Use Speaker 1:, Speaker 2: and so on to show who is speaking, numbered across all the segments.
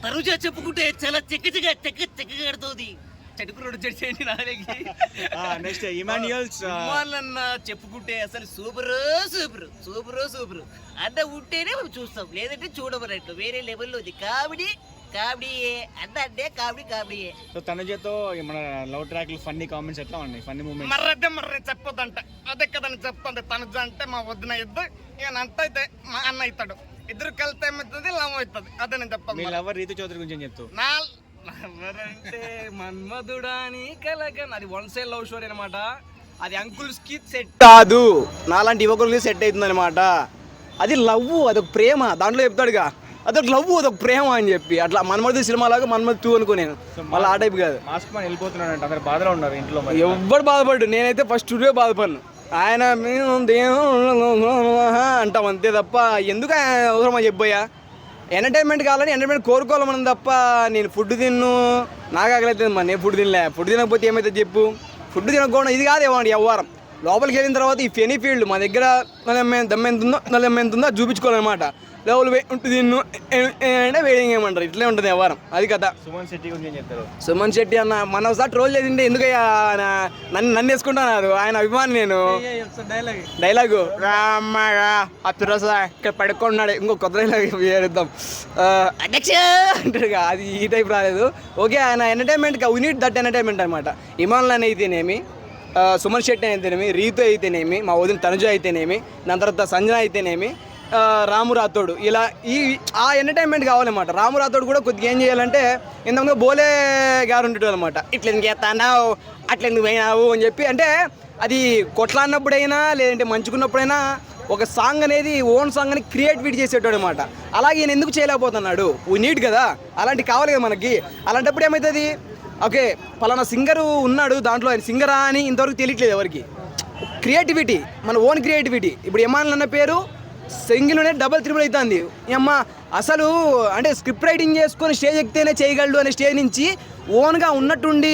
Speaker 1: తనుజ చెప్పుకుంటే చాలా చెక్కడుతుంది చెడుకున్నాడు చెడిచేయండి నాలకి.
Speaker 2: నెక్స్ట్ ఇమాన్యుయల్స్
Speaker 1: అన్న చెప్పుకుంటే అసలు సూపర్ సూపర్ సూపర్ సూపర్ అన్న ఉంటేనే మనం చూస్తాం, లేదంటే చూడమన్నట్లు. వేరే లెవెల్లో ఉంది కామెడీ. కామెడీయే అన్న అంటే కామెడీయే.
Speaker 2: సో తనుజతో మన లవ్ ట్రాక్లు ఫన్నీ కామెంట్స్ ఎట్లా ఉన్నాయి? Funny moments
Speaker 3: మర్రే చెప్పొద్దంట. అదే కదని చెప్తుంది. తనుజ అంటే మా వదిన ఇద్దరు, ఈయన అంత అయితే మా అన్న అవుతాడు. ఇద్దరు కలితే ఏమవుతుంది, లవ్ అవుతుంది. అదే నేను చెప్పాను.
Speaker 2: మీ లవర్ రీతు చౌదరి గురించి ఏం చెప్తావు?
Speaker 3: నా అంటే మన్మధుడాని కలగన్, అది వన్ సైడ్ లవ్ స్టోరీ అనమాట. అది అంకుల్స్ కి సెట్ కాదు, నాలాంటి యువకులకి సెట్ అవుతుంది అనమాట. అది లవ్, అదొక ప్రేమ. దాంట్లో చెప్తాడుగా అదొక లవ్, అదొక ప్రేమ అని చెప్పి. అట్లా మన్మధు సినిమా లాగా మన్మధు 2 అనుకో. నేను మళ్ళీ ఆ టైప్ కాదు.
Speaker 2: మాస్క్ మ్యాన్ వెళ్ళిపోతున్నాడు అంటే అందరు బాధలో ఉన్నారు ఇంట్లో.
Speaker 3: ఎవ్వడు బాధపడ్డు, నేనైతే ఫస్ట్ స్టూడియో బాధపడ్ను. ఆయన అంటాం అంతే తప్ప ఎందుకు అవసరమా చెప్పబోయా. ఎంటర్టైన్మెంట్ కావాలని ఎంటర్టైన్మెంట్ కోరుకోవాలి మనం తప్ప. నేను ఫుడ్ తిన్ను, నాకు ఆగలేదు మరి. నేను ఫుడ్ తినకపోతే ఏమైతే చెప్పు. ఫుడ్ తినకపోవడం ఇది కాదు వ్యవహారం. లోపలికి వెళ్ళిన తర్వాత ఈ ఫెనీ ఫీల్డ్ మా దగ్గర దమ్మ ఎంత ఉందో చూపించుకోవాలన్నమాట. లోపల ఉంటుంది అంటే వేడింగ్ ఏమంటారు, ఇట్లే ఉంటుంది వ్యవహారం. అది కదా.
Speaker 2: సుమన్ శెట్టి గురించి ఏం చెప్తారు?
Speaker 3: సుమన్ శెట్టి అన్న మన ఒకసారి ట్రోల్ చేసిండే, ఎందుకయ్యా నన్ను వేసుకుంటున్నారు. ఆయన అభిమాని నేను. డైలాగు ఇక్కడ పడుకున్నాడు, ఇంకో కొత్త డైలాగ్ వేద్దాం అధ్యక్ష అంటాడుగా, అది ఈ టైప్ రాలేదు. ఓకే, ఆయన entertainment we need that entertainment అనమాట. ఇమాన్లని అయితేనేమి, సుమన్ శెట్టి అయితేనేమి, రీతు అయితేనేమి, మా వదిన తనుజ అయితేనేమి, దాని తర్వాత సంజన అయితేనేమి, రాము రాథోడ్, ఇలా ఆ ఎంటర్టైన్మెంట్ కావాలన్నమాట. రాము రాథోడ్ కూడా కొద్దిగా ఏం చేయాలంటే, ఇంతకుముందు బోలే గారు ఉండేటోడు అనమాట. ఇట్లా ఎందుకు చేస్తావు, అట్లా ఎందుకు పోయినావు అని చెప్పి. అంటే అది కొట్లాడినప్పుడైనా లేదంటే మంచుకున్నప్పుడైనా ఒక సాంగ్ అనేది ఓన్ సాంగ్ అని క్రియేటివిటీ చేసేటోడు అనమాట. అలాగే ఈయన ఎందుకు చేయలేకపోతున్నాడు? నీట్ కదా, అలాంటి కావాలి కదా మనకి. అలాంటప్పుడు ఏమవుతుంది, ఓకే పలానా సింగరు ఉన్నాడు దాంట్లో, ఆయన సింగరా అని ఇంతవరకు తెలియట్లేదు ఎవరికి. క్రియేటివిటీ, మన ఓన్ క్రియేటివిటీ. ఇప్పుడు ఇమాన్ అన్న పేరు సింగిల్లోనే డబల్ త్రిబుల్ అవుతుంది. అమ్మ అసలు అంటే స్క్రిప్ట్ రైటింగ్ చేసుకొని స్టేజ్ ఎక్కితేనే చేయగలడు అనే స్టేజ్ నుంచి ఓన్గా ఉన్నట్టుండి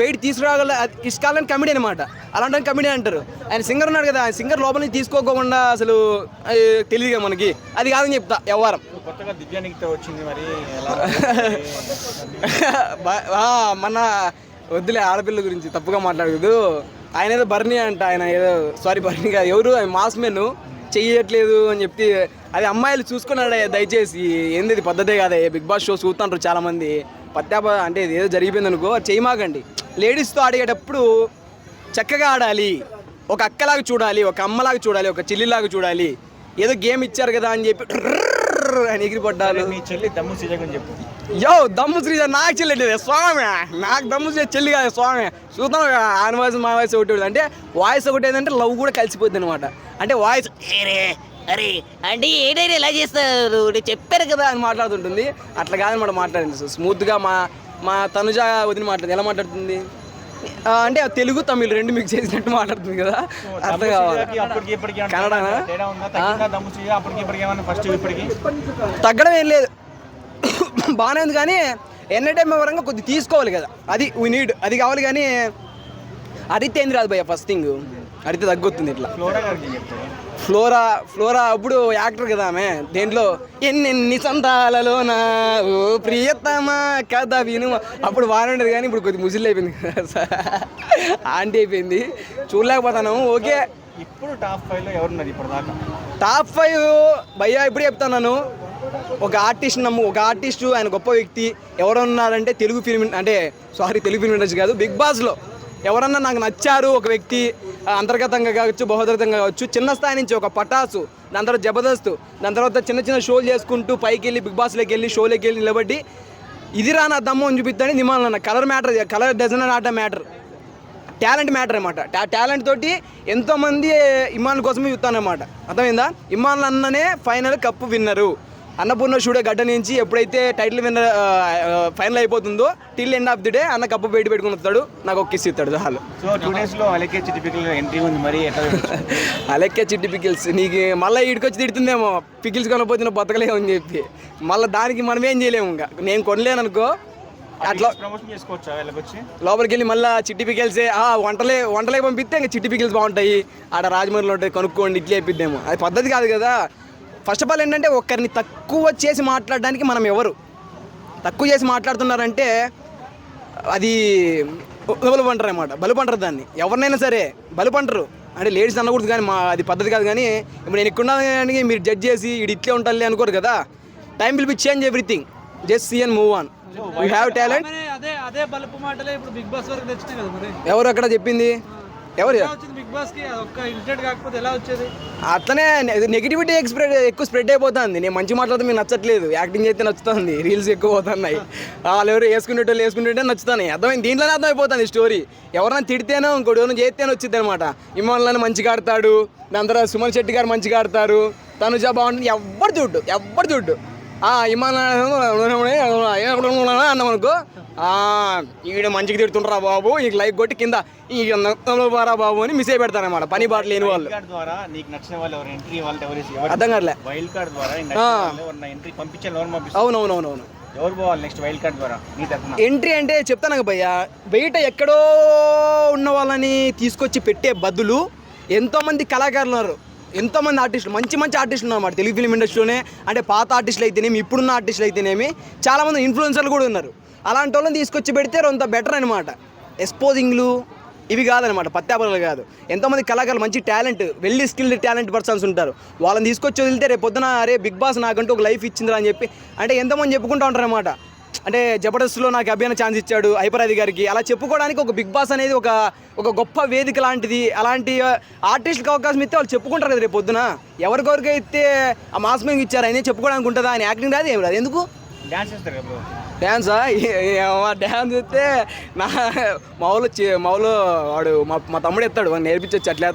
Speaker 3: బయట తీసుకురాగల ఇష్కాలని కమిడీ అనమాట. అలాంటి కమిడీ అంటారు. ఆయన సింగర్ ఉన్నాడు కదా, ఆయన సింగర్ లోపల నుంచి తీసుకోకుండా అసలు తెలియదు కదా మనకి. అది కాదని చెప్తా వ్యవహారం.
Speaker 2: కొత్తగా దివ్యానికి వచ్చింది మరి
Speaker 3: మన వద్దులే, ఆడపిల్ల గురించి తప్పుగా మాట్లాడదు. ఆయన ఏదో బర్నీ అంట, ఆయన ఏదో బర్నీ కాదు, ఎవరు మాస్ మెన్ చెయ్యట్లేదు అని చెప్పి. అది అమ్మాయిలు చూసుకున్నాడు దయచేసి. ఏంది పద్ధతే కాదా, బిగ్ బాస్ షో చూస్తుంటారు చాలామంది. అంటే ఏదో జరిగిపోయింది అనుకో, చేయమాకండి. లేడీస్తో ఆడేటప్పుడు చక్కగా ఆడాలి, ఒక అక్కలాగా చూడాలి, ఒక అమ్మలాగా చూడాలి, ఒక చెల్లిలాగా చూడాలి. ఏదో గేమ్ ఇచ్చారు కదా అని చెప్పి అని ఎగిరిపడ్డారు.
Speaker 2: మీ చెల్లి దమ్ము శ్రీజ అని చెప్పు.
Speaker 3: దమ్ము శ్రీజ నాకు చెల్లి స్వామి, నాకు దమ్ము శ్రీజ చెల్లి కాదు స్వామి. చూద్దాం ఆయన వాయిస్ మా వాయిస్ ఒకటి. అంటే వాయిస్ ఒకటి ఏంటంటే లవ్ కూడా కలిసిపోద్ది అనమాట. అంటే వాయిస్
Speaker 1: అరే అంటే ఏడైనా ఎలా చేస్తారు
Speaker 3: చెప్పారు కదా అని మాట్లాడుతుంటుంది. అట్లా కాదనమాట మాట్లాడింది. స్మూత్గా మా తనుజ వదిలి మాట్లాడుతుంది. ఎలా మాట్లాడుతుంది అంటే తెలుగు తమిళ్ రెండు మిక్స్ చేసినట్టు మాట్లాడుతుంది కదా, అర్థం కావాలి. కన్నడనా తగ్గడం ఏం లేదు, బాగానే ఉంది. కానీ ఎంటర్టైన్మెంట్ పరంగా కొద్దిగా తీసుకోవాలి కదా, అది వీ నీడ్, అది కావాలి. కానీ అరితే ఏంది రాదు భయ్య, ఫస్ట్ థింగ్ అరితే తగ్గుతుంది. ఇట్లా ఫ్లోరా అప్పుడు యాక్టర్ కదా ఆమె. దేంట్లో ఎన్నెన్ని సంతాలలోనా ఓ ప్రియతమా కథ విను, అప్పుడు బాగానే ఉండేది. కానీ ఇప్పుడు కొద్దిగా ముసిల్ అయిపోయింది కదా, ఆంటీ అయిపోయింది, చూడలేకపోతాను. ఓకే,
Speaker 2: ఇప్పుడు టాప్ 5లో ఎవరున్నారు ఇప్పుడు దాకా?
Speaker 3: టాప్ 5 భయ్యా ఇప్పుడు చెప్తాను. ఒక ఆర్టిస్టు, ఆయన గొప్ప వ్యక్తి ఎవరున్నారంటే తెలుగు ఫిల్మ్ ఇండస్ట్రీ కాదు, బిగ్ బాస్లో ఎవరన్నా నాకు నచ్చారు ఒక వ్యక్తి, అంతర్గతంగా కావచ్చు బహుదర్గతంగా కావచ్చు. చిన్న స్థాయి నుంచి ఒక పటాసు, దాని తర్వాత జబర్దస్త్, దాని తర్వాత చిన్న షోలు చేసుకుంటూ పైకి వెళ్ళి బిగ్ బాస్లోకి వెళ్ళి షోలోకి వెళ్ళి నిలబడి ఇది రా నా దమ్ము అని చూపిస్తాను. నిమాలన్న colour doesn't not matter, talent matter అనమాట. టాలెంట్ తోటి ఎంతోమంది ఇమాన్ కోసమే చూస్తానమాట. అర్థమైందా? ఇమాన్ అన్ననే final cup winner. Annapurna studio గడ్డ నుంచి ఎప్పుడైతే టైటిల్ విన్నర్ ఫైనల్ అయిపోతుందో till end of the day అన్న కప్పు బయట పెట్టుకుని వస్తాడు, నాకు ఒక కిస్ ఇస్తాడు చాలు.
Speaker 2: సో 2 డేస్లో అలెక్కే చిట్టి పికిల్ ఎంట్రీ ఉంది మరి.
Speaker 3: అలెక్కే చిట్టి పికిల్స్ నీకు మళ్ళీ ఇడికొచ్చి తిడుతుందేమో, పికిల్స్ కొనపోతున్న బతకలేము అని చెప్పి. మళ్ళీ దానికి మనం ఏం చేయలేము. ఇంకా నేను కొనలేను అనుకో, అట్లా
Speaker 2: ప్రమోషన్ చేసుకోవచ్చా వెళ్ళకొచ్చి
Speaker 3: లోపలికి వెళ్ళి మళ్ళీ చిట్టి పికిల్సే వంటలే పంపిస్తే ఇంకా చిట్టి పికిల్స్ బాగుంటాయి, ఆడ రాజమండ్రిలో ఉంటాయి, కొనుక్కోండి, ఇట్లా చెప్పిద్దాము. అది పద్ధతి కాదు కదా. ఫస్ట్ ఆఫ్ ఆల్ ఏంటంటే ఒక్కరిని తక్కువ చేసి మాట్లాడడానికి మనం ఎవరు తక్కువ చేసి మాట్లాడుతున్నారంటే అది బలుపంటారు అనమాట. బలుపంటారు దాన్ని, ఎవరినైనా సరే బలుపంటారు. అంటే లేడీస్ అనకూడదు కానీ అది పద్ధతి కాదు. కానీ ఇప్పుడు నేను ఇక్కడ కానీ మీరు జడ్జ్ చేసి ఇది ఇట్లే ఉంటాలి అనుకోరు కదా. Time will be change everything. Just see and move on. You have talent.
Speaker 4: అదే బలుపు మాటలే ఇప్పుడు బిగ్ బాస్ వరకు తెచ్చినాయి కదా మరి.
Speaker 3: ఎవరు అక్కడ చెప్పింది? ఎవరు
Speaker 4: వచ్చింది బిగ్ బాస్ కి? ఒక్క ఇన్సిడెంట్ కాకపోతే ఎలా వచ్చేది?
Speaker 3: అట్లనే నెగిటివిటీ ఎక్కువ స్ప్రెడ్ అయిపోతుంది. నేను మంచి మాట్లాడితే మీకు నచ్చట్లేదు, యాక్టింగ్ చేస్తే నచ్చుతుంది, రీల్స్ ఎక్కువ పోతున్నాయి, వాళ్ళు ఎవరు వేసుకుంటే నచ్చుతాయి. అర్థమైంది, దీంట్లోనే అర్థమైపోతుంది స్టోరీ. ఎవరైనా తిడితేనో ఇంకోటి ఎవరైనా చేస్తేనే వచ్చింది అనమాట. ఇమాన్లని మంచిగా ఆడతాడు, దాని తర్వాత సుమన్ శెట్టి గారు మంచిగా ఆడతారు, తనుజ బాగుంటుంది, ఎవ్వరు చూడ్డు. ఇమాన్ అన్నాం అనుకో, ఈడ మంచిగా తిడుతుంటారా బాబు, ఈ లైక్ కొట్టి కింద ఈ బారా బాబు అని మిస్ అయి పెడతారన్నమాట. పని బాట లేని వాళ్ళు. అర్థం కావట్లే. అవునవునవునవును. ఎంట్రీ అంటే చెప్తాను కదా భయ్య, బయట ఎక్కడో ఉన్న వాళ్ళని తీసుకొచ్చి పెట్టే బదులు ఎంతోమంది కళాకారులు ఉన్నారు, ఎంతోమంది ఆర్టిస్టులు, మంచి ఆర్టిస్టులు ఉన్నారు తెలుగు ఫిలిం ఇండస్ట్రీలోనే. అంటే పాత ఆర్టిస్టులు అయితేనేమి, ఇప్పుడున్న ఆర్టిస్టులు అయితేనేమి, చాలామంది ఇన్ఫ్లుయెన్సర్లు కూడా ఉన్నారు. అలాంటి వాళ్ళని తీసుకొచ్చి పెడితే కొంత బెటర్ అనమాట. ఎక్స్పోజింగ్లు ఇవి కాదనమాట, పత్యాపరాలు కాదు. ఎంతోమంది కళాకారులు, మంచి టాలెంట్, వెల్లీ స్కిల్డ్ టాలెంట్ పర్సన్స్ ఉంటారు. వాళ్ళని తీసుకొచ్చి వదిలితే రేపు పొద్దున అరే బిగ్ బాస్ నాకంటూ ఒక లైఫ్ ఇచ్చిందిరా అని చెప్పి అంటే ఎంతోమంది చెప్పుకుంటూ ఉంటారు అనమాట. అంటే జబర్దస్త్లో నాకు అభియాన ఛాన్స్ ఇచ్చాడు హైపరాది గారికి, అలా చెప్పుకోవడానికి ఒక బిగ్ బాస్ అనేది ఒక గొప్ప వేదిక లాంటిది. అలాంటి ఆర్టిస్ట్కి అవకాశం ఇస్తే వాళ్ళు చెప్పుకుంటారు కదా రేపు పొద్దున. ఎవరికొరికైతే ఆ మాస్ మ్యాంగ్ ఇచ్చారు ఆయన చెప్పుకోవడానికి ఉంటుందా? ఆయన యాక్టింగ్ రాదు, ఏం రాదు, ఎందుకు డ్యాన్సా? డ్యాన్స్ అయితే మా ఊళ్ళో వాడు మా తమ్ముడు ఎత్తాడు, నేర్పించవచ్చు అట్లా.